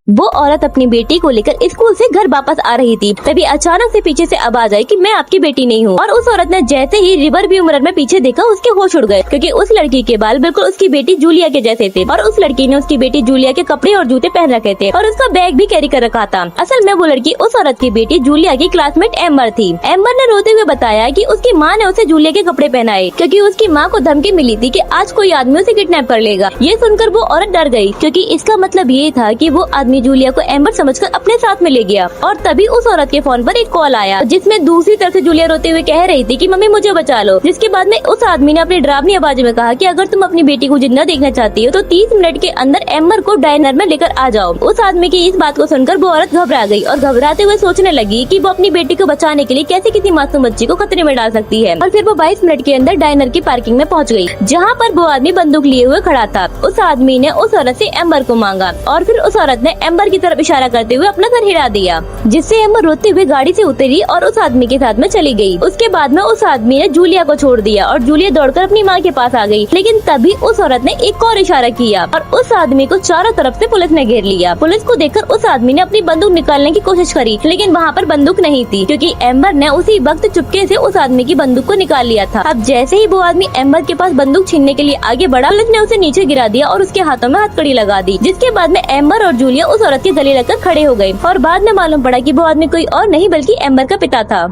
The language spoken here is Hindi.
वो औरत अपनी बेटी को लेकर स्कूल से घर वापस आ रही थी, तभी अचानक से पीछे से आवाज आई कि मैं आपकी बेटी नहीं हूँ। और उस औरत ने जैसे ही रिवर व्यू मिरर में पीछे देखा, उसके होश उड़ गए, क्योंकि उस लड़की के बाल बिल्कुल उसकी बेटी जूलिया के जैसे थे और उस लड़की ने उसकी बेटी जूलिया के कपड़े और जूते पहन रखे थे और उसका बैग भी कैरी कर रखा था। असल में वो लड़की उस औरत की बेटी जूलिया की क्लासमेट एम्बर थी। एम्बर ने रोते हुए बताया कि उसकी माँ ने उसे जूलिया के कपड़े पहनाए, क्योंकि उसकी माँ को धमकी मिली थी कि आज कोई आदमी उसे किडनैप कर लेगा। ये सुनकर वो औरत डर गई, क्योंकि इसका मतलब ये था कि वो आदमी जूलिया को एम्बर समझकर अपने साथ में ले गया। और तभी उस औरत के फोन पर एक कॉल आया, जिसमें दूसरी तरफ से जूलिया रोते हुए कह रही थी कि मम्मी मुझे बचा लो। जिसके बाद में उस आदमी ने अपनी डरावनी आवाज में कहा कि अगर तुम अपनी बेटी को जिंदा देखना चाहती हो तो 30 मिनट के अंदर एम्बर को डायनर में लेकर आ जाओ। उस आदमी की इस बात को सुनकर वो औरत घबरा गई और घबराते हुए सोचने लगी कि वो अपनी बेटी को बचाने के लिए कैसे किसी मासूम बच्ची को खतरे में डाल सकती है। और फिर वो 22 मिनट के अंदर डायनर की पार्किंग में पहुँच गयी, जहाँ पर वो आदमी बंदूक लिए हुए खड़ा था। उस आदमी ने उस औरत से एम्बर को मांगा और फिर उस औरत ने एम्बर की तरफ इशारा करते हुए अपना सर हिला दिया, जिससे एम्बर रोते हुए गाड़ी से उतरी और उस आदमी के साथ में चली गई। उसके बाद में उस आदमी ने जूलिया को छोड़ दिया और जूलिया दौड़कर अपनी माँ के पास आ गई। लेकिन तभी उस औरत ने एक और इशारा किया और उस आदमी को चारों तरफ से पुलिस ने घेर लिया। पुलिस को देखकर उस आदमी ने अपनी बंदूक निकालने की कोशिश करी, लेकिन वहाँ पर बंदूक नहीं थी, क्योंकि एम्बर ने उसी वक्त चुपके से उस आदमी की बंदूक को निकाल लिया था। अब जैसे ही वो आदमी एम्बर के पास बंदूक छीनने के लिए आगे बढ़ा, पुलिस ने उसे नीचे गिरा दिया और उसके हाथों में हथकड़ी लगा दी। जिसके बाद में एम्बर और जूलिया उस औरत के गले लगकर खड़े हो गए और बाद में मालूम पड़ा कि वो आदमी कोई और नहीं बल्कि एम्बर का पिता था।